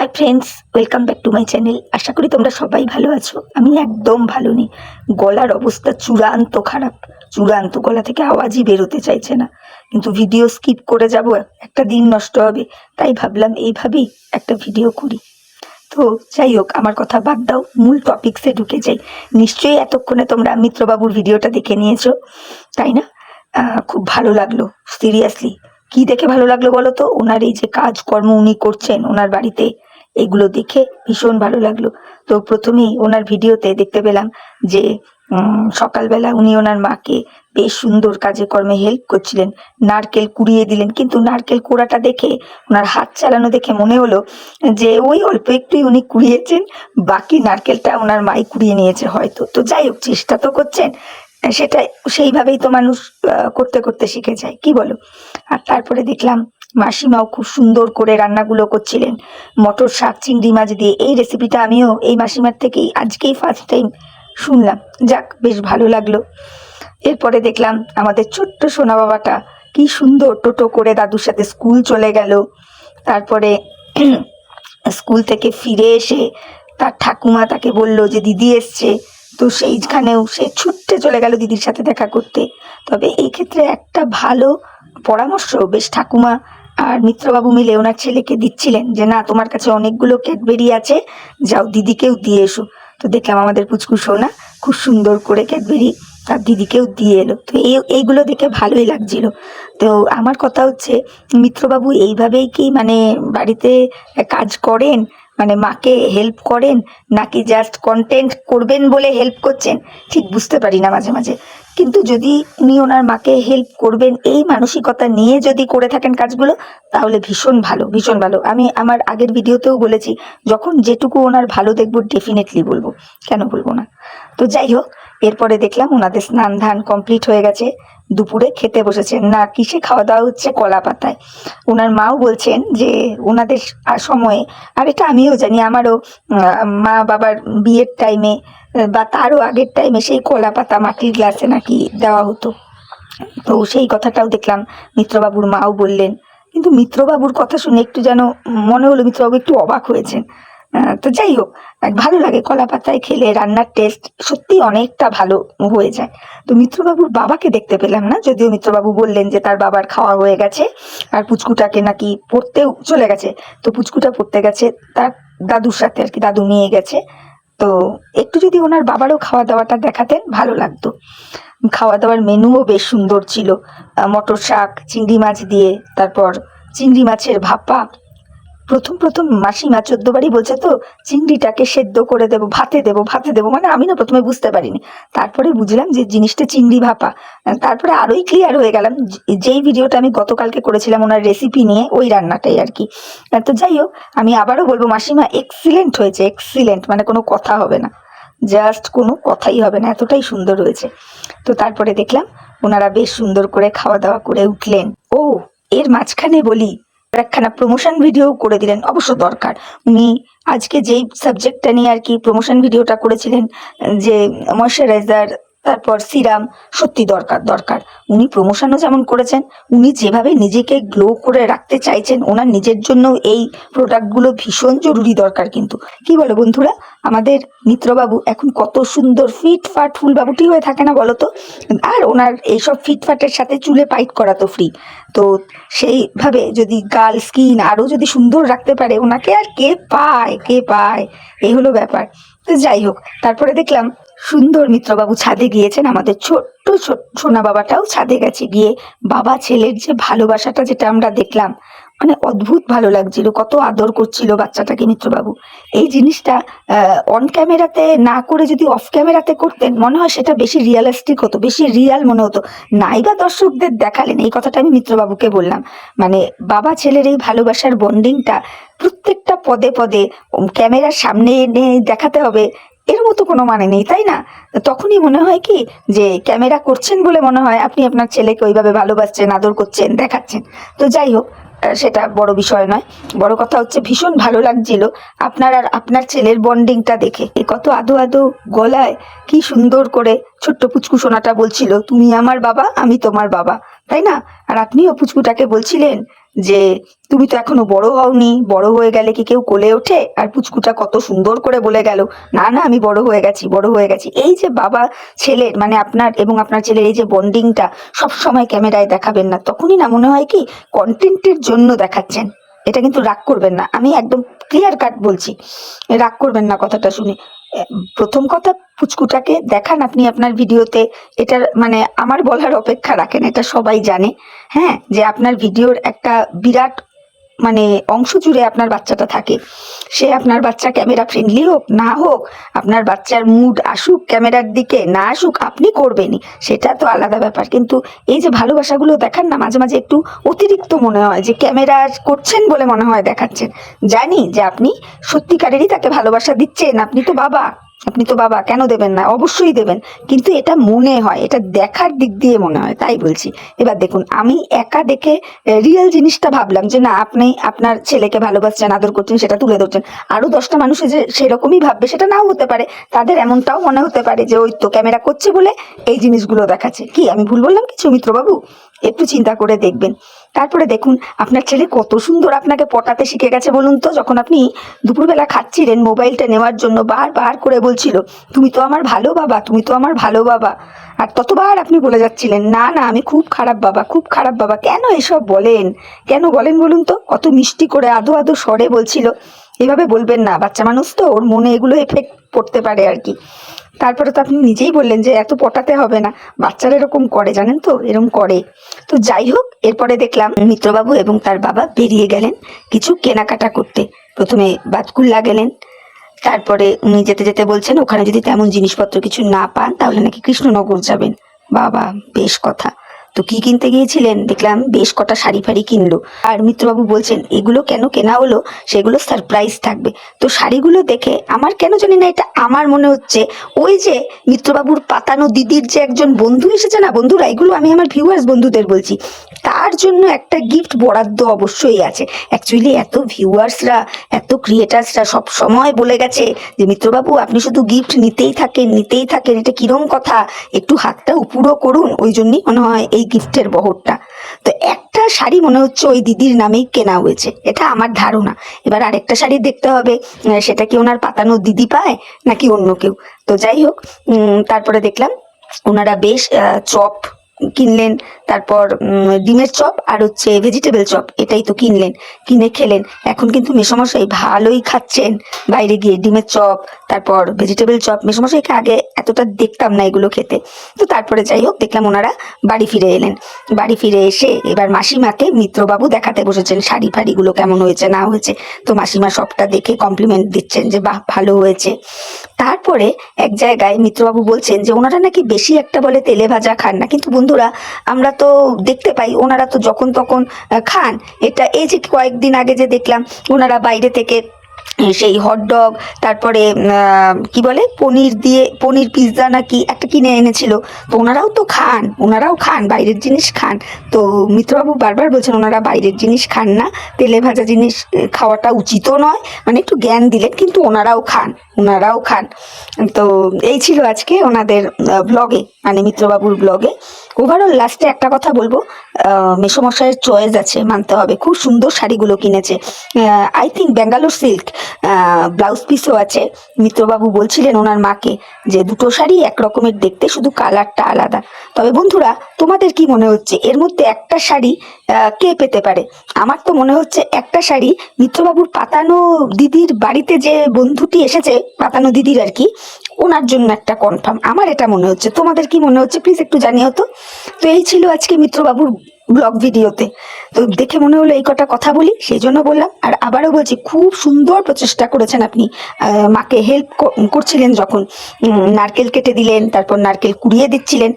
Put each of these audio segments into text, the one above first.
High friends, welcome back to my channel. আশা করি তোমরা সবাই ভালো আছো। আমি একদম ভালো নেই। গলার অবস্থা চূড়ান্ত খারাপ, চূড়ান্ত। গলা থেকে আওয়াজই বেরোতে চাইছে না, কিন্তু ভিডিও স্কিপ করে যাব, একটা দিন নষ্ট হবে। তাই ভাবলাম এইভাবেই একটা ভিডিও করি। তো যাই হোক, আমার কথা বাদ দাও, মূল টপিক্সে ঢুকে যাই। নিশ্চয়ই এতক্ষণে তোমরা মিত্রবাবুর ভিডিওটা দেখে নিয়েছো, তাই না? খুব ভালো লাগলো, সিরিয়াসলি। কি দেখে ভালো লাগলো বলো তো? ওনার এই যে কাজকর্ম উনি করছেন ওনার বাড়িতে, এগুলো দেখে ভীষণ ভালো লাগলো। তো প্রথমেই ওনার ভিডিওতে দেখতে পেলাম যে সকালবেলা উনি ওনার মাকে বেশ সুন্দর কাজে কর্মে হেল্প করছিলেন। নারকেল কুড়িয়ে দিলেন, কিন্তু নারকেল কোড়াটা দেখে, ওনার হাত চালানো দেখে মনে হলো যে ওই অল্প একটুই উনি কুড়িয়েছেন, বাকি নারকেলটা ওনার মাই কুড়িয়ে নিয়েছে হয়তো। তো যাই হোক, চেষ্টা তো করছেন, সেটা সেইভাবেই তো মানুষ করতে করতে শিখে যায়, কি বলো? আর তারপরে দেখলাম মাসিমাও খুব সুন্দর করে রান্নাগুলো করছিলেন, মটর শাক চিংড়ি মাছ দিয়ে। এই রেসিপিটা আমিও এই মাসিমার থেকেই আজকেই ফার্স্ট টাইম শুনলাম। যাক, বেশ ভালো লাগলো। এরপরে দেখলাম আমাদের ছোট্ট সোনা বাবাটা কি সুন্দর টোটো করে দাদুর সাথে স্কুল চলে গেল। তারপরে স্কুল থেকে ফিরে এসে তার ঠাকুমা তাকে বলল যে দিদি এসছে, তো সেইখানেও সে ছুটতে চলে গেল দিদির সাথে দেখা করতে। তবে এই ক্ষেত্রে একটা ভালো পরামর্শ বেশ ঠাকুমা আর মিত্রবাবু মিলে ওনার ছেলেকে দিচ্ছিলেন, যে না, তোমার কাছে অনেকগুলো ক্যাডবেরি আছে, যাও দিদিকেও দিয়ে এসো। তো দেখলাম আমাদের পুচকু সোনা খুব সুন্দর করে ক্যাডবেরি তার দিদিকেও দিয়ে এলো। তো এইগুলো দেখে ভালোই লাগছিল। তো আমার কথা হচ্ছে, মিত্রবাবু এইভাবেই কি মানে বাড়িতে কাজ করেন, মানে মাকে হেল্প করেন, নাকি জাস্ট কন্টেন্ট করবেন বলে হেল্প করছেন? ঠিক বুঝতে পারি না মাঝে মাঝে। কিন্তু যদি উনি ওনার মাকে হেল্প করবেন এই মানসিকতা নিয়ে যদি করে থাকেন কাজগুলো, তাহলে ভীষণ ভালো, ভীষণ ভালো। আমি আমার আগের ভিডিওতেও বলেছি, যখন যেটুকু ওনার ভালো দেখবো ডেফিনেটলি বলবো, কেন বলবো না? তো যাই হোক, এরপরে দেখলাম ওনাদের স্নান ধান কমপ্লিট হয়ে গেছে, দুপুরে খেতে বসেছেন। না, কিসে খাওয়া দাওয়া হচ্ছে? কলা পাতায়। ওনার মাও বলছেন যে ওনাদের সময়ে, আর এটা আমিও জানি, আমারও মা বাবার বিয়ের টাইমে বা তারও আগের টাইমে সেই কলা পাতা মাটির গ্লাসে নাকি দেওয়া হতো। তো সেই কথাটাও দেখলাম মিত্রবাবুর মাও বললেন। কিন্তু মিত্রবাবুর কথা শুনে একটু যেন মনে হলো মিত্রবাবু একটু অবাক হয়েছেন। তো যাই হোক, ভালো লাগে কলা পাতায় খেলে, রান্নার টেস্ট সত্যি অনেকটা ভালো হয়ে যায়। তো মিত্রবাবুর বাবাকে দেখতে পেলাম না, যদিও মিত্রবাবু বললেন যে তার বাবার খাওয়া হয়ে গেছে আর পুচকুটাকে নাকি পড়তেও চলে গেছে। তো পুচকুটা পড়তে গেছে তার দাদুর সাথে আর কি, দাদু নিয়ে গেছে। তো একটু যদি ওনার বাবারও খাওয়া দাওয়াটা দেখাতেন ভালো লাগতো। খাওয়া দাওয়ার মেনুও বেশ সুন্দর ছিল, মটর শাক চিংড়ি মাছ দিয়ে, তারপর চিংড়ি মাছের ভাপা। প্রথম প্রথম মাসিমা 14 বারই বলছে তো চিংড়িটাকে সেদ্ধ করে দেবো, ভাতে দেবো, ভাতে দেবো, মানে আমি না প্রথমে বুঝতে পারিনি, তারপরে বুঝলাম যে জিনিসটা চিংড়ি ভাপা। তারপরে আরোই ক্লিয়ার হয়ে গেলাম, যেই ভিডিওটা আমি গতকালকে করেছিলাম ওনার রেসিপি নিয়ে, ওই রান্নাটাই আর কি। তো যাই হোক, আমি আবারও বলবো মাসিমা এক্সিলেন্ট হয়েছে, এক্সিলেন্ট, মানে কোনো কথা হবে না, জাস্ট কোনো কথাই হবে না, এতটাই সুন্দর হয়েছে। তো তারপরে দেখলাম ওনারা বেশ সুন্দর করে খাওয়া দাওয়া করে উঠলেন। ও, এর মাঝখানে বলি, একখানা প্রমোশন ভিডিও করে দিলেন, অবশ্য দরকার। উনি আজকে যেই সাবজেক্টটা নিয়ে আর কি প্রমোশন ভিডিওটা করেছিলেন, যে ময়শ্চারাইজার তারপর সিরাম, সত্যি দরকার দরকার। উনি প্রমোশনও যেমন করেছেন, উনি যেভাবে নিজেকে গ্লো করে রাখতে চাইছেন, ওনার নিজের জন্য এই প্রোডাক্টগুলো ভীষণ জরুরি দরকার। কিন্তু কি বলো বন্ধুরা, আমাদের মিত্রবাবু এখন কত সুন্দর ফিটফাট ফুলবাবুটি হয়ে থাকে না বলো তো? আর ওনার এইসব ফিটফাটের সাথে চুলে পাইট করা তো ফ্রি। তো সেইভাবে যদি গাল স্কিন আরও যদি সুন্দর রাখতে পারে, ওনাকে আর কে পায়, কে পায়, এই হলো ব্যাপার। তো যাই হোক, তারপরে দেখলাম সুন্দর মিত্রবাবু ছাদে গিয়েছেন, আমাদের ছোট্ট সোনা বাবাটাও ছাদে গেছে। গিয়ে বাবা ছেলের যে ভালোবাসাটা যেটা আমরা দেখলাম, মানে অদ্ভুত ভালো লাগছিল, কত আদর করছিল বাচ্চাটাকে মিত্রবাবু। এই জিনিসটা অন ক্যামেরাতে না করে যদি অফ ক্যামেরাতে করতেন, মনে হয় সেটা বেশি রিয়ালিস্টিক হতো, বেশি রিয়াল মনে হতো। নাইবা দর্শকদের দেখালেন, এই কথাটা আমি মিত্রবাবুকে বললাম, মানে বাবা ছেলের এই ভালোবাসার বন্ডিংটা প্রত্যেকটা পদে পদে ক্যামেরার সামনে এনে দেখাতে হবে, এর মতো কোনো মানে নেই, তাই না? তখনই মনে হয় কি যে ক্যামেরা করছেন বলে মনে হয় আপনি আপনার ছেলেকে ওইভাবে ভালোবাসছেন, আদর করছেন, দেখাচ্ছেন। তো যাই হোক, সেটা বড় বিষয় নয়। বড় কথা হচ্ছে ভীষণ ভালো লাগছিল আপনার আর আপনার ছেলের বন্ডিংটা দেখে। কত আদো আদো গলায় কি সুন্দর করে ছোট্ট পুচকু সোনাটা বলছিল, তুমি আমার বাবা, আমি তোমার বাবা, তাই না? আর আপনিও পুচকুটাকে বলছিলেন যে তুমি তো এখনো বড় হওনি, বড় হয়ে গেলে কি কেউ কোলে ওঠে? আর পুচকুটা কত সুন্দর করে বলে গেল, না না আমি বড় হয়ে গেছি, বড় হয়ে গেছি। এই যে বাবা ছেলের মানে আপনার এবং আপনার ছেলের এই যে বন্ডিংটা সব সময় ক্যামেরায় দেখাবেন না, তখনই না মনে হয় কি কন্টেন্টের জন্য দেখাচ্ছেন। এটা কিন্তু রাগ করবেন না, আমি একদম ক্লিয়ার কাট বলছি, রাগ করবেন না কথাটা শুনে। এ, প্রথম কথা, পুচকুটাকে দেখান আপনি আপনার ভিডিওতে, এটার মানে আমার বলার অপেক্ষা রাখেন, এটা সবাই জানে। হ্যাঁ, যে আপনার ভিডিওর একটা বিরাট মানে অংশ জুড়ে আপনার বাচ্চাটা থাকে। সে আপনার বাচ্চা ক্যামেরা ফ্রেন্ডলি হোক না হোক, আপনার বাচ্চার মুড আসুক ক্যামেরার দিকে না আসুক, আপনি করবেনই, সেটা তো আলাদা ব্যাপার। কিন্তু এই যে ভালোবাসাগুলো দেখান না, মাঝে মাঝে একটু অতিরিক্ত মনে হয়, যে ক্যামেরা করছেন বলে মনে হয় দেখাচ্ছেন। জানি যে আপনি সত্যিকারেরই তাকে ভালোবাসা দিচ্ছেন, আপনি তো বাবা, আপনি তো বাবা, কেন দেবেন না? অবশ্যই দেবেন। কিন্তু এটা মনে হয়, এটা দেখার দিক দিয়ে মনে হয়, তাই বলছি। এবার দেখুন, আমি একা দেখে রিয়েল জিনিসটা ভাবলাম যে না, আপনি আপনার ছেলেকে ভালোবাসছেন, আদর করছেন, সেটা তুলে ধরছেন। আরো 10টা মানুষে যে সেরকমই ভাববে সেটা নাও হতে পারে, তাদের এমনটাও মনে হতে পারে যে ওই তো ক্যামেরা করছে বলে এই জিনিসগুলো দেখাচ্ছে। কি আমি ভুল বললাম কিছু মিত্রবাবু? একটু চিন্তা করে দেখবেন। তারপরে দেখুন, আপনার ছেলে কত সুন্দর আপনাকে পটাতে শিখে গেছে বলুন তো। যখন আপনি দুপুরবেলা খাচ্ছিলেন, মোবাইলটা নেওয়ার জন্য বারবার করে বলছিল, তুমি তো আমার ভালো বাবা, তুমি তো আমার ভালো বাবা। আর ততবার আপনি বলে যাচ্ছিলেন, না না আমি খুব খারাপ বাবা, খুব খারাপ বাবা। কেন এসব বলেন, কেন বলেন বলুন তো? কত মিষ্টি করে আদো আদো স্বরে বলছিল। এভাবে বলবেন না, বাচ্চা মানুষ তো, ওর মনে এগুলো এফেক্ট পড়তে পারে আর কি। তারপরে তো আপনি নিজেই বললেন যে এত পটাতে হবে না, বাচ্চারা এরকম করে, জানেন তো, এরকম করে। তো যাই হোক, এরপরে দেখলাম মিত্রবাবু এবং তার বাবা বেরিয়ে গেলেন কিছু কেনাকাটা করতে। প্রথমে বাতকুল্লা গেলেন, তারপরে উনি যেতে যেতে বলছেন ওখানে যদি তেমন জিনিসপত্র কিছু না পান তাহলে নাকি কৃষ্ণনগর যাবেন। বাবা, বেশ কথা। তো কি কিনতে গিয়েছিলেন? দেখলাম বেশ কটা শাড়ি ফাড়ি কিনলো। আর মিত্রবাবু বলছেন এগুলো কেন কেনা হলো, সেগুলো সারপ্রাইজ থাকবে। তো শাড়িগুলো দেখে আমার কেন জানি না এটা আমার মনে হচ্ছে ওই যে মিত্রবাবুর পাতানো দিদির যে একজন বন্ধু এসেছে না, বন্ধুরা এগুলো আমি আমার ভিউয়ার্স বন্ধুদের বলছি, তার জন্য একটা গিফট বরাদ্দ অবশ্যই আছে। অ্যাকচুয়ালি এত ভিউয়ার্সরা, এত ক্রিয়েটার্সরা সব সময় বলে গেছে যে মিত্রবাবু আপনি শুধু গিফট নিতেই থাকেন, নিতেই থাকেন, এটা কিরম কথা, একটু হাতটা উপরও করুন। ওই জন্যই মনে হয় এই গিফটের বহরটা। তো একটা শাড়ি মনে হচ্ছে ওই দিদির নামেই কেনা হয়েছে, এটা আমার ধারণা। এবার আরেকটা শাড়ি দেখতে হবে, সেটা কি ওনার পাতানো দিদি পায় নাকি অন্য কেউ। তো যাই হোক, তারপরে দেখলাম ওনারা বেশ চপ কিনলেন, তারপর ডিমের চপ আর হচ্ছে ভেজিটেবল চপ, এটাই তো কিনলেন, কিনে খেলেন। এখন কিন্তু মেসোমশাই ভালোই খাচ্ছেন বাইরে গিয়ে ডিমের চপ, তারপর ভেজিটেবল চপ। মেসোমশাইকে আগে এতটা দেখতাম না এগুলো খেতে। তো তারপরে যাই হোক, দেখলাম ওনারা বাড়ি ফিরে এলেন। বাড়ি ফিরে এসে এবার মাসিমাকে মিত্রবাবু দেখাতে বসেছেন শাড়ি ফাড়িগুলো কেমন হয়েছে না হয়েছে। তো মাসিমা সবটা দেখে কমপ্লিমেন্ট দিচ্ছেন যে বাহ ভালো হয়েছে। তারপরে এক জায়গায় মিত্রবাবু বলছেন যে ওনারা নাকি বেশি একটা বলে তেলে ভাজা খান না, কিন্তু বন্ধুরা আমরা তো দেখতে পাই ওনারা তো যখন তখন খান। এটা এই যে কয়েকদিন আগে যে দেখলাম ওনারা বাইরে থেকে সেই হটডগ, তারপরে কি বলে পনির দিয়ে পনির পিৎজা নাকি একটা কিনে এনেছিল। তো ওনারাও তো খান, ওনারাও খান, বাইরের জিনিস খান। তো মিত্রবাবু বারবার বলছেন ওনারা বাইরের জিনিস খান না, তেলে ভাজা জিনিস খাওয়াটা উচিতও নয়, মানে একটু জ্ঞান দিলেন, কিন্তু ওনারাও খান, ওনারাও খান। তো এই ছিল আজকে ওনাদের ব্লগে, মানে মিত্রবাবুর ব্লগে। ওভারঅল লাস্টে একটা কথা বলবো, মেসোমশাইয়ের চয়েস আছে, মানতে হবে। খুব সুন্দর শাড়িগুলো কিনেছে, I think Bangalore silk, blouse পিসও আছে। মিত্রবাবু বলছিলেন ওনার মাকে যে দুটো শাড়ি এক রকমের দেখতে, শুধু কালারটা আলাদা। তবে বন্ধুরা তোমাদের কি মনে হচ্ছে এর মধ্যে একটা শাড়ি কে পেতে পারে? আমার তো মনে হচ্ছে একটা শাড়ি মিত্রবাবুর পাতানো দিদির বাড়িতে যে বন্ধুটি এসেছে, পাতানো দিদির আর কি, ওনার জন্য একটা কনফার্ম, আমার এটা মনে হচ্ছে। তোমাদের কি মনে হচ্ছে প্লিজ একটু জানিও তো। তো এই ছিল আজকে মিত্রবাবুর ব্লগ ভিডিওতে। তো দেখে মনে হলো এই কটা কথা বলি, সেই জন্য বললাম। আর আবারও বলছি, খুব সুন্দর প্রচেষ্টা করেছেন আপনি। মাকে হেল্প করছিলেন যখন নারকেল কেটে দিলেন, তারপর নারকেল কুড়িয়ে দিচ্ছিলেন।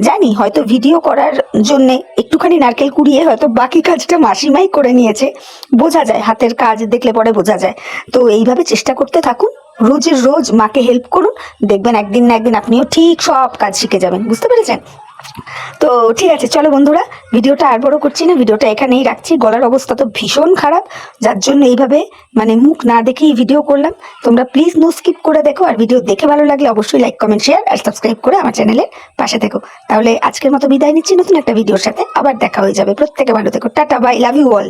জানি হয়তো ভিডিও করার জন্য একটুখানি নারকেল কুড়িয়ে হয়তো বাকি কাজটা মাসিমাই করে নিয়েছে, বোঝা যায়, হাতের কাজ দেখলে পরে বোঝা যায়। তো এইভাবে চেষ্টা করতে থাকুন, রোজের রোজ মাকে হেল্প করুন, দেখবেন একদিন না একদিন আপনিও ঠিক সব কাজ শিখে যাবেন। বুঝতে পেরেছেন? তো ঠিক আছে, চলো বন্ধুরা, ভিডিওটা আর বড় করছি না, ভিডিওটা এখানেই রাখছি। গলার অবস্থা তো ভীষণ খারাপ, যার জন্য এইভাবে মানে মুখ না দেখেই ভিডিও করলাম। তোমরা প্লিজ নো স্কিপ করে দেখো, আর ভিডিও দেখে ভালো লাগলে অবশ্যই লাইক কমেন্ট শেয়ার আর সাবস্ক্রাইব করে আমার চ্যানেলের পাশে থেকো। তাহলে আজকের মতো বিদায় নিচ্ছি, নতুন একটা ভিডিওর সাথে আবার দেখা হয়ে যাবে। প্রত্যেকে ভালো থেকো, tata, bye, love you all.